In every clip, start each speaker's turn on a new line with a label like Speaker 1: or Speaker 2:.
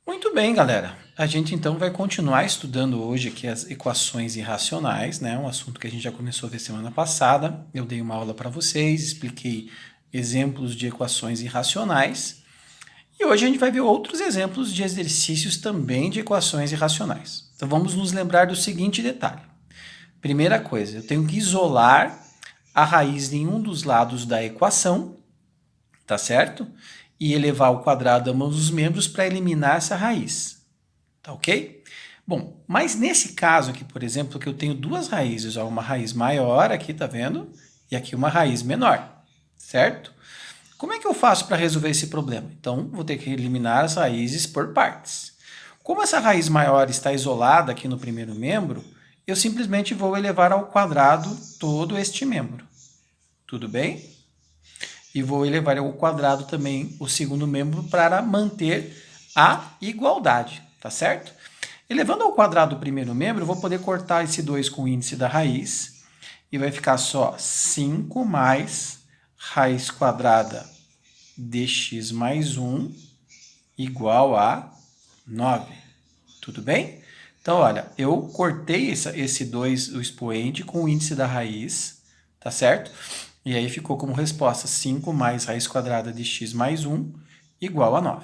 Speaker 1: Muito bem, galera. A gente então vai continuar estudando hoje aqui as equações irracionais, né? Um assunto que a gente já começou a ver semana passada. Eu dei uma aula para vocês, expliquei exemplos de equações irracionais. E hoje a gente vai ver outros exemplos de exercícios também de equações irracionais. Então vamos nos lembrar do seguinte detalhe. Primeira coisa, eu tenho que isolar a raiz em um dos lados da equação, tá certo? E elevar ao quadrado ambos os membros para eliminar essa raiz. Tá ok? Bom, mas nesse caso aqui, por exemplo, que eu tenho duas raízes, ó, uma raiz maior aqui, tá vendo? E aqui uma raiz menor, certo? Como é que eu faço para resolver esse problema? Então, vou ter que eliminar as raízes por partes. Como essa raiz maior está isolada aqui no primeiro membro, eu simplesmente vou elevar ao quadrado todo este membro. Tudo bem? E vou elevar ao quadrado também o segundo membro para manter a igualdade, tá certo? Elevando ao quadrado o primeiro membro, eu vou poder cortar esse 2 com o índice da raiz e vai ficar só 5 mais raiz quadrada de x mais 1 igual a 9. Tudo bem? Então, olha, eu cortei esse 2, o expoente, com o índice da raiz, tá certo? E aí ficou como resposta 5 mais raiz quadrada de x mais 1 igual a 9.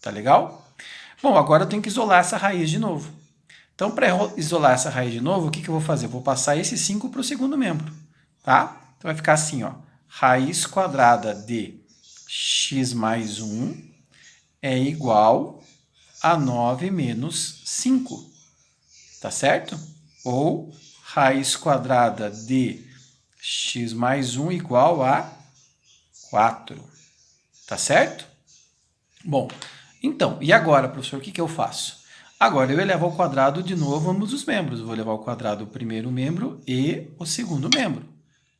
Speaker 1: Tá legal? Bom, agora eu tenho que isolar essa raiz de novo. Então, para isolar essa raiz de novo, o que eu vou fazer? Eu vou passar esse 5 para o segundo membro, tá? Então, vai ficar assim, ó. Raiz quadrada de x mais 1 é igual a 9 menos 5, tá certo? Ou raiz quadrada de x mais 1 igual a 4, tá certo? Bom, então, e agora, professor, o que eu faço? Agora eu elevo ao quadrado de novo ambos os membros. Eu vou levar ao quadrado o primeiro membro e o segundo membro.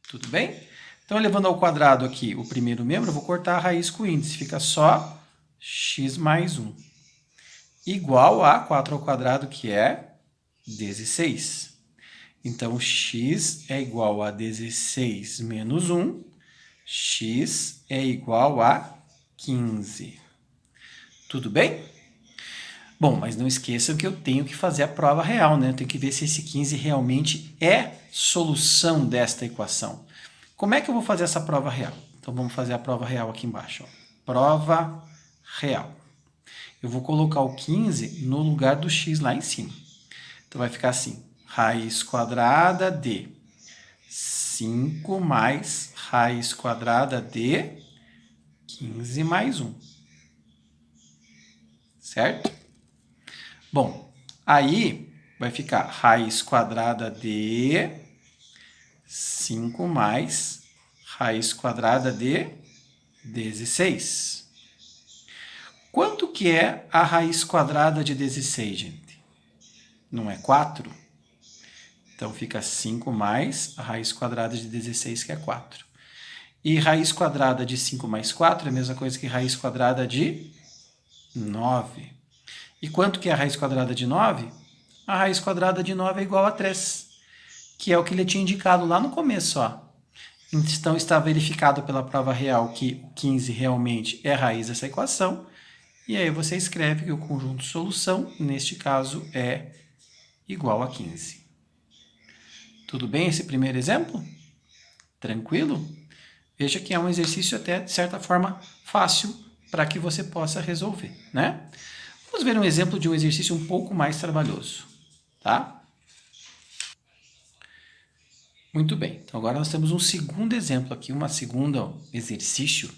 Speaker 1: Tudo bem? Então, elevando ao quadrado aqui o primeiro membro, eu vou cortar a raiz com o índice. Fica só x mais 1 igual a 4 ao quadrado, que é 16. Então, x é igual a 16 menos 1. X é igual a 15. Tudo bem? Bom, mas não esqueçam que eu tenho que fazer a prova real, né? Eu tenho que ver se esse 15 realmente é solução desta equação. Como é que eu vou fazer essa prova real? Então, vamos fazer a prova real aqui embaixo. Ó. Prova real. Eu vou colocar o 15 no lugar do x lá em cima. Então, vai ficar assim. Raiz quadrada de 5 mais raiz quadrada de 15 mais 1. Certo? Bom, aí vai ficar raiz quadrada de 5 mais raiz quadrada de 16. Quanto que é a raiz quadrada de 16, gente? Não é 4? Então fica 5 mais a raiz quadrada de 16, que é 4. E raiz quadrada de 5 mais 4 é a mesma coisa que raiz quadrada de 9. E quanto que é a raiz quadrada de 9? A raiz quadrada de 9 é igual a 3, que é o que ele tinha indicado lá no começo. Ó. Então, está verificado pela prova real que o 15 realmente é a raiz dessa equação. E aí você escreve que o conjunto solução, neste caso, é igual a 15. Tudo bem esse primeiro exemplo? Tranquilo? Veja que é um exercício até, de certa forma, fácil para que você possa resolver, né? Vamos ver um exemplo de um exercício um pouco mais trabalhoso, tá? Muito bem. Então, agora nós temos um segundo exemplo aqui, uma segunda exercício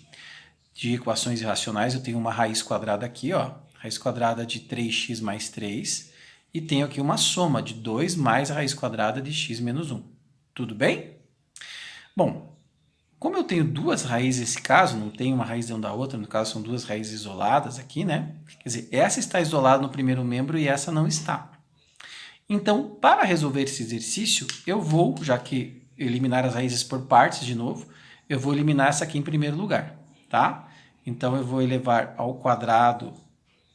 Speaker 1: de equações irracionais. Eu tenho uma raiz quadrada aqui, ó, raiz quadrada de 3x mais 3, e tenho aqui uma soma de 2 mais a raiz quadrada de x menos 1. Tudo bem? Bom, como eu tenho duas raízes nesse caso, não tenho uma raiz dentro da outra, no caso são duas raízes isoladas aqui, né? Quer dizer, essa está isolada no primeiro membro e essa não está. Então, para resolver esse exercício, eu vou, já que eliminar as raízes por partes de novo, eu vou eliminar essa aqui em primeiro lugar, tá? Então, eu vou elevar ao quadrado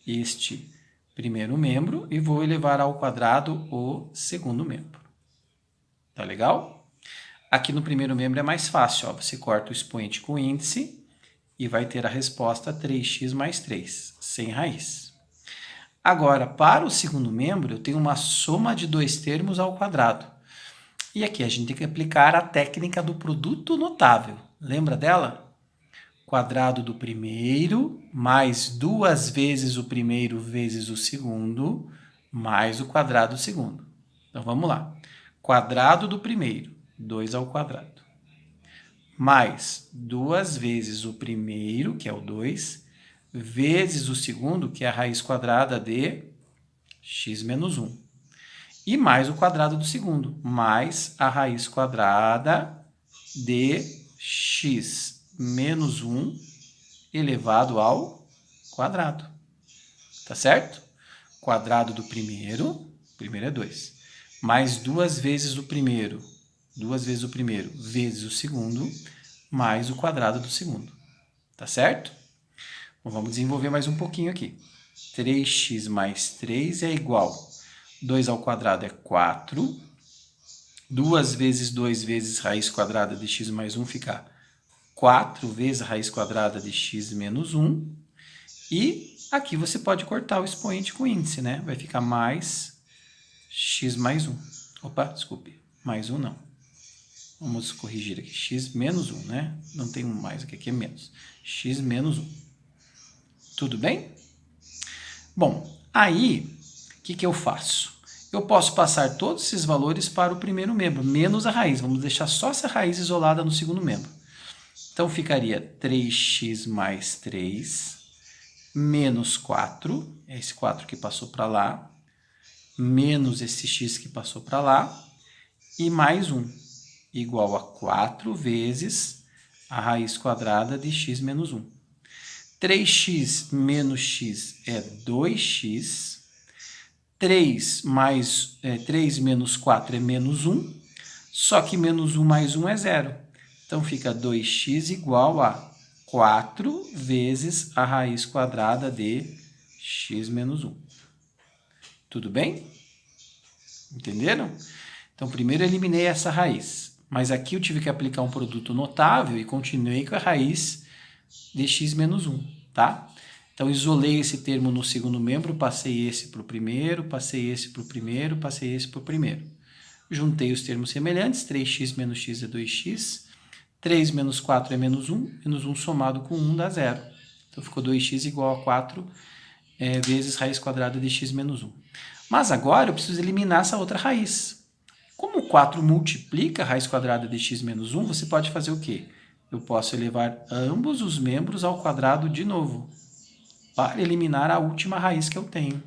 Speaker 1: este primeiro membro e vou elevar ao quadrado o segundo membro. Tá legal? Aqui no primeiro membro é mais fácil, ó. Você corta o expoente com o índice e vai ter a resposta 3x mais 3, sem raiz. Agora, para o segundo membro, eu tenho uma soma de dois termos ao quadrado. E aqui a gente tem que aplicar a técnica do produto notável. Lembra dela? Quadrado do primeiro mais 2 vezes o primeiro vezes o segundo, mais o quadrado do segundo. Então, vamos lá. Quadrado do primeiro, 2 ao quadrado. Mais 2 vezes o primeiro, que é o 2, vezes o segundo, que é a raiz quadrada de x menos 1. E mais o quadrado do segundo, mais a raiz quadrada de x menos 1 elevado ao quadrado. Tá certo? Quadrado do primeiro é 2, mais 2 vezes o primeiro, vezes o segundo, mais o quadrado do segundo. Tá certo? Então, vamos desenvolver mais um pouquinho aqui. 3x mais 3 é igual. 2 ao quadrado é 4. 2 vezes 2 vezes raiz quadrada de x mais 1 fica 4 vezes a raiz quadrada de x menos 1. E aqui você pode cortar o expoente com índice, né? Vai ficar mais x mais 1. Opa, desculpe. Mais 1 não. Vamos corrigir aqui. X menos 1, né? Não tem um mais aqui, é menos. X menos 1. Tudo bem? Bom, aí, o que eu faço? Eu posso passar todos esses valores para o primeiro membro, menos a raiz. Vamos deixar só essa raiz isolada no segundo membro. Então, ficaria 3x mais 3, menos 4, esse 4 que passou para lá, menos esse x que passou para lá, e mais 1, igual a 4 vezes a raiz quadrada de x menos 1. 3x menos x é 2x, 3 menos 4 é menos 1, só que menos 1 mais 1 é 0. Então, fica 2x igual a 4 vezes a raiz quadrada de x menos 1. Tudo bem? Entenderam? Então, primeiro eu eliminei essa raiz, mas aqui eu tive que aplicar um produto notável e continuei com a raiz de x menos 1, tá? Então, isolei esse termo no segundo membro, passei esse para o primeiro, passei esse para o primeiro, passei esse para o primeiro. Juntei os termos semelhantes, 3x menos x é 2x, 3 menos 4 é menos 1 somado com 1 dá 0. Então, ficou 2x igual a 4 vezes raiz quadrada de x menos 1. Mas agora eu preciso eliminar essa outra raiz. Como o 4 multiplica a raiz quadrada de x menos 1, você pode fazer o quê? Eu posso elevar ambos os membros ao quadrado de novo, para eliminar a última raiz que eu tenho.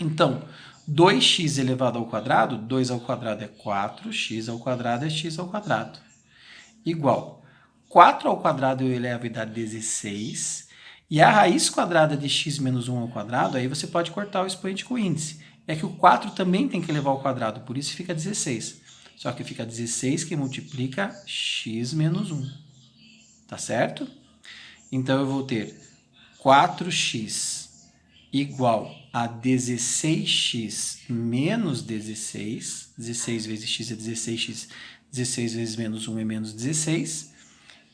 Speaker 1: Então, 2x elevado ao quadrado, 2 ao quadrado é 4, x ao quadrado é x ao quadrado. Igual, 4 ao quadrado eu elevo e dá 16, e a raiz quadrada de x menos 1 ao quadrado, aí você pode cortar o expoente com o índice. É que o 4 também tem que elevar ao quadrado, por isso fica 16. Só que fica 16 que multiplica x menos 1. Tá certo? Então, eu vou ter 4x igual a 16x menos 16. 16 vezes x é 16x. 16 vezes menos 1 é menos 16.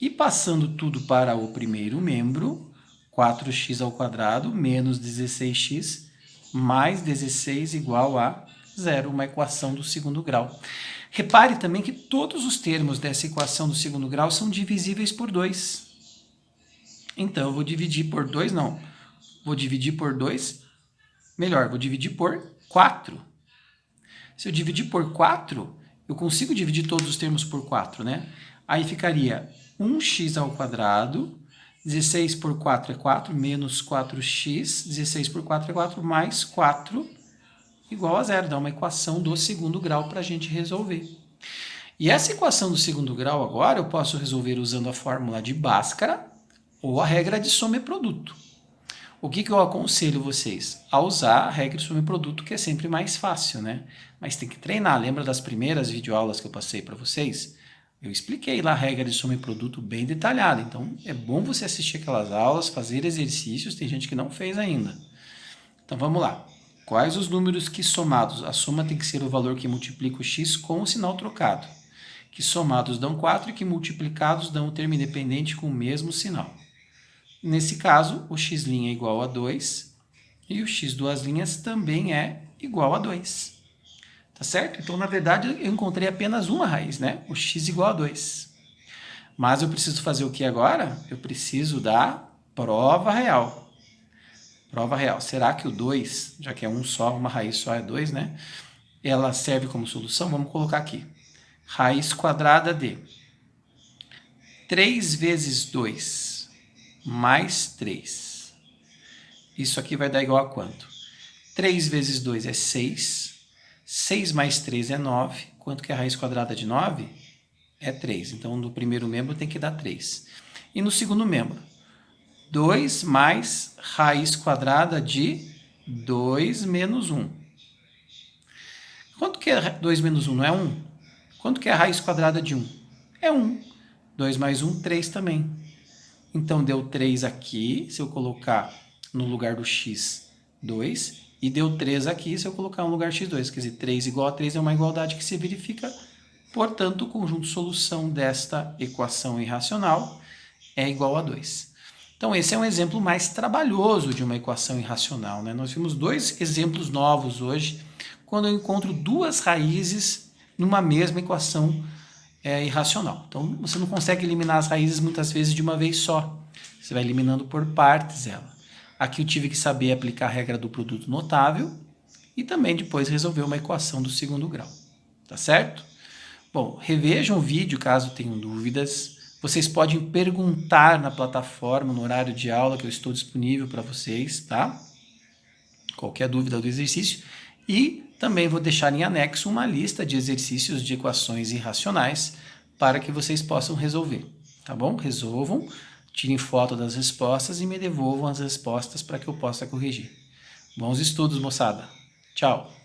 Speaker 1: E passando tudo para o primeiro membro, 4x ao quadrado menos 16x mais 16 igual a 0, uma equação do segundo grau. Repare também que todos os termos dessa equação do segundo grau são divisíveis por 2. Então, eu vou dividir por 2, não. Vou dividir por 2, melhor, vou dividir por 4. Se eu dividir por 4, eu consigo dividir todos os termos por 4, né? Aí ficaria 1x ao quadrado, 16 por 4 é 4, menos 4x, 16 por 4 é 4, mais 4 igual a 0. Dá uma equação do segundo grau para a gente resolver. E essa equação do segundo grau agora eu posso resolver usando a fórmula de Bhaskara ou a regra de soma e produto. O que eu aconselho vocês? A usar a regra de soma e produto, que é sempre mais fácil, né? Mas tem que treinar. Lembra das primeiras videoaulas que eu passei para vocês? Eu expliquei lá a regra de soma e produto bem detalhada. Então, é bom você assistir aquelas aulas, fazer exercícios. Tem gente que não fez ainda. Então, vamos lá. Quais os números que somados? A soma tem que ser o valor que multiplica o x com o sinal trocado. Que somados dão 4 e que multiplicados dão o termo independente com o mesmo sinal. Nesse caso, o x' é igual a 2 E o x duas linhas também é igual a 2. Tá certo? Então, na verdade, eu encontrei apenas uma raiz, né? O x igual a 2. Mas eu preciso fazer o que agora? Eu preciso da prova real. Prova real. Será que o 2, já que é um só, uma raiz só é 2, né? Ela serve como solução? Vamos colocar aqui. Raiz quadrada de 3 vezes 2 mais 3. Isso aqui vai dar igual a quanto? 3 vezes 2 é 6. 6 mais 3 é 9. Quanto que é a raiz quadrada de 9? É 3. Então, no primeiro membro tem que dar 3. E no segundo membro? 2 mais raiz quadrada de 2 menos 1. Quanto que é 2 menos 1? Não é 1? Quanto que é a raiz quadrada de 1? É 1. 2 mais 1, 3 também. Então, deu 3 aqui, se eu colocar no lugar do x, 2. E deu 3 aqui, se eu colocar no lugar x2. Quer dizer, 3 igual a 3 é uma igualdade que se verifica. Portanto, o conjunto de solução desta equação irracional é igual a 2. Então, esse é um exemplo mais trabalhoso de uma equação irracional, né? Nós vimos dois exemplos novos hoje, quando eu encontro duas raízes numa mesma equação irracional. Então, você não consegue eliminar as raízes muitas vezes de uma vez só. Você vai eliminando por partes ela. Aqui eu tive que saber aplicar a regra do produto notável e também depois resolver uma equação do segundo grau. Tá certo? Bom, revejam o vídeo caso tenham dúvidas. Vocês podem perguntar na plataforma, no horário de aula que eu estou disponível para vocês, tá? Qualquer dúvida do exercício. E também vou deixar em anexo uma lista de exercícios de equações irracionais para que vocês possam resolver, tá bom? Resolvam, tirem foto das respostas e me devolvam as respostas para que eu possa corrigir. Bons estudos, moçada. Tchau!